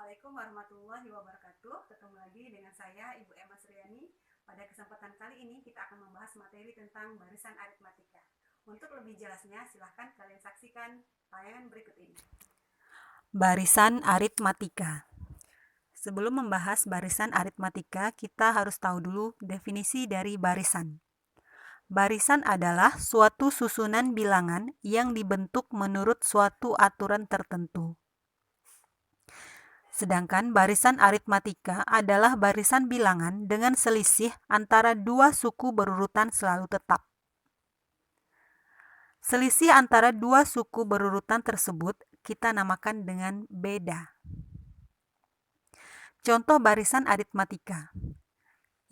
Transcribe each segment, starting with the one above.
Assalamualaikum warahmatullahi wabarakatuh. Ketemu lagi dengan saya Ibu Emma Sriani. Pada kesempatan kali ini kita akan membahas materi tentang barisan aritmatika. Untuk lebih jelasnya silahkan kalian saksikan tayangan berikut ini. Barisan aritmatika. Sebelum membahas barisan aritmatika, kita harus tahu dulu definisi dari barisan. Barisan adalah suatu susunan bilangan yang dibentuk menurut suatu aturan tertentu. Sedangkan barisan aritmatika adalah barisan bilangan dengan selisih antara dua suku berurutan selalu tetap. Selisih antara dua suku berurutan tersebut kita namakan dengan beda. Contoh barisan aritmatika.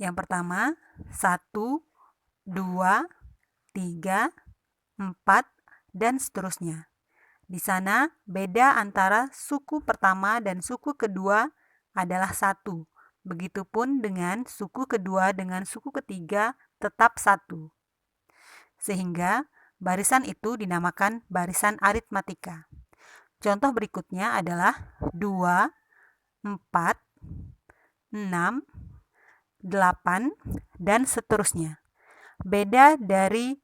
Yang pertama, 1, 2, 3, 4, dan seterusnya. Di sana, beda antara suku pertama dan suku kedua adalah 1. Begitupun dengan suku kedua dengan suku ketiga tetap 1. Sehingga barisan itu dinamakan barisan aritmatika. Contoh berikutnya adalah 2, 4, 6, 8, dan seterusnya. Beda dari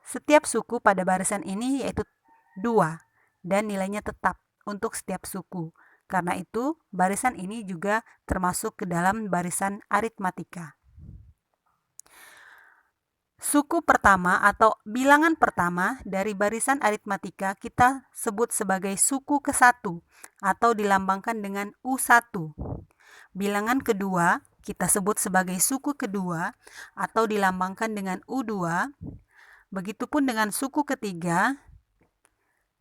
setiap suku pada barisan ini yaitu 2. Dan nilainya tetap untuk setiap suku. Karena itu, barisan ini juga termasuk ke dalam barisan aritmatika. Suku pertama atau bilangan pertama dari barisan aritmatika kita sebut sebagai suku ke-1 atau dilambangkan dengan U1. Bilangan kedua kita sebut sebagai suku kedua atau dilambangkan dengan U2. Begitupun dengan suku ketiga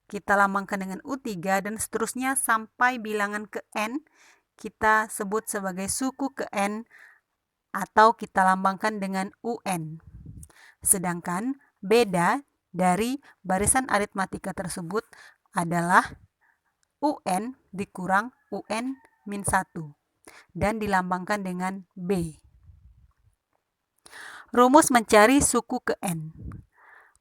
kita lambangkan dengan U3 dan seterusnya sampai bilangan ke N kita sebut sebagai suku ke N atau kita lambangkan dengan UN. Sedangkan beda dari barisan aritmatika tersebut adalah UN dikurang UN-1 dan dilambangkan dengan B. Rumus mencari suku ke N.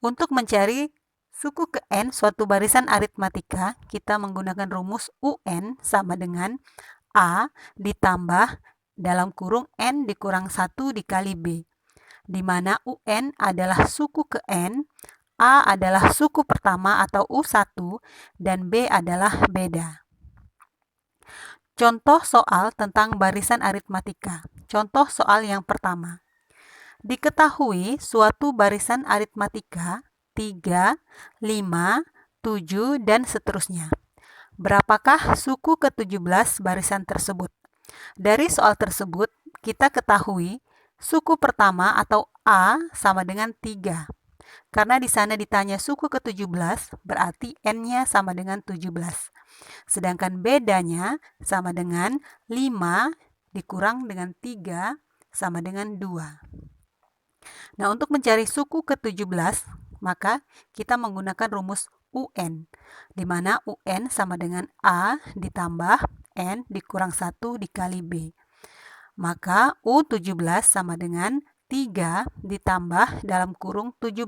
Untuk mencari suku ke N suatu barisan aritmatika, kita menggunakan rumus UN sama dengan A ditambah dalam kurung N dikurang 1 dikali B, di mana UN adalah suku ke N, A adalah suku pertama atau U1, dan B adalah beda. Contoh soal tentang barisan aritmatika. Contoh soal yang pertama. Diketahui suatu barisan aritmatika 3, 5, 7, dan seterusnya. Berapakah suku ke-17 barisan tersebut? Dari soal tersebut, kita ketahui suku pertama atau A sama dengan 3. Karena di sana ditanya suku ke-17, berarti N-nya sama dengan 17. Sedangkan bedanya sama dengan 5 dikurang dengan 3 sama dengan 2. Nah, untuk mencari suku ke-17, maka kita menggunakan rumus UN, di mana UN sama dengan A ditambah N dikurang 1 dikali B. Maka U17 sama dengan 3 ditambah dalam kurung 17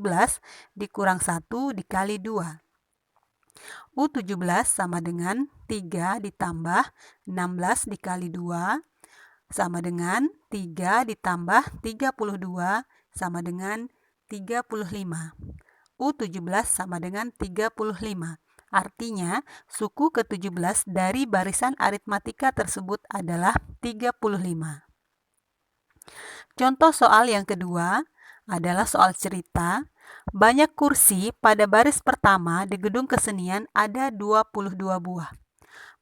dikurang 1 dikali 2. U17 sama dengan 3 ditambah 16 dikali 2 sama dengan 3 ditambah 32 sama dengan 35. U17 sama dengan 35. Artinya, suku ke-17 dari barisan aritmatika tersebut adalah 35. Contoh soal yang kedua adalah soal cerita. Banyak kursi pada baris pertama di gedung kesenian ada 22 buah.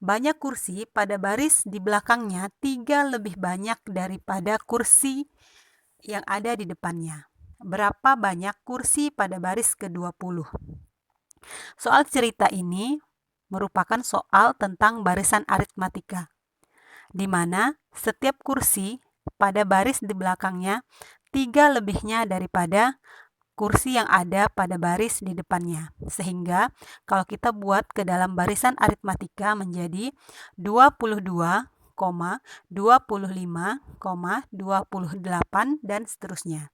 Banyak kursi pada baris di belakangnya 3 lebih banyak daripada kursi yang ada di depannya. Berapa banyak kursi pada baris ke-20? Soal cerita ini merupakan soal tentang barisan aritmatika, di mana setiap kursi pada baris di belakangnya 3 lebihnya daripada kursi yang ada pada baris di depannya. Sehingga kalau kita buat ke dalam barisan aritmatika menjadi 22, 25, 28 dan seterusnya.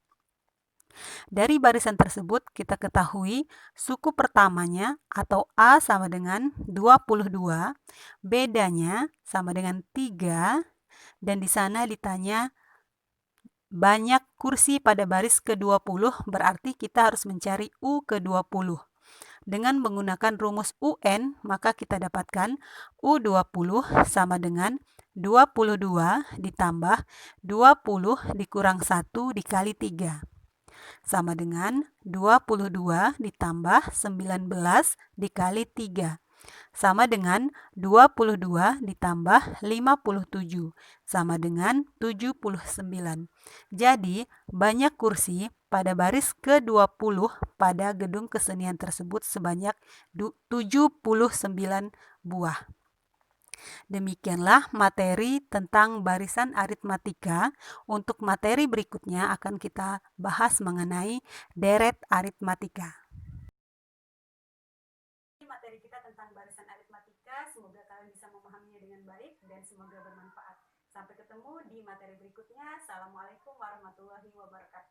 Dari barisan tersebut kita ketahui suku pertamanya atau A sama dengan 22, bedanya sama dengan 3, dan di sana ditanya banyak kursi pada baris ke-20, berarti kita harus mencari U ke-20. Dengan menggunakan rumus UN, maka kita dapatkan U20 sama dengan 22 ditambah 20 dikurang 1 dikali 3. Sama dengan 22 ditambah 19 dikali 3. Sama dengan 22 ditambah 57. Sama dengan 79. Jadi, banyak kursi pada baris ke-20 pada gedung kesenian tersebut sebanyak 79 buah. Demikianlah materi tentang barisan aritmatika. Untuk materi berikutnya akan kita bahas mengenai deret aritmatika. Materi kita tentang barisan aritmatika, semoga kalian bisa memahaminya dengan baik dan semoga bermanfaat. Sampai ketemu di materi berikutnya. Assalamualaikum warahmatullahi wabarakatuh.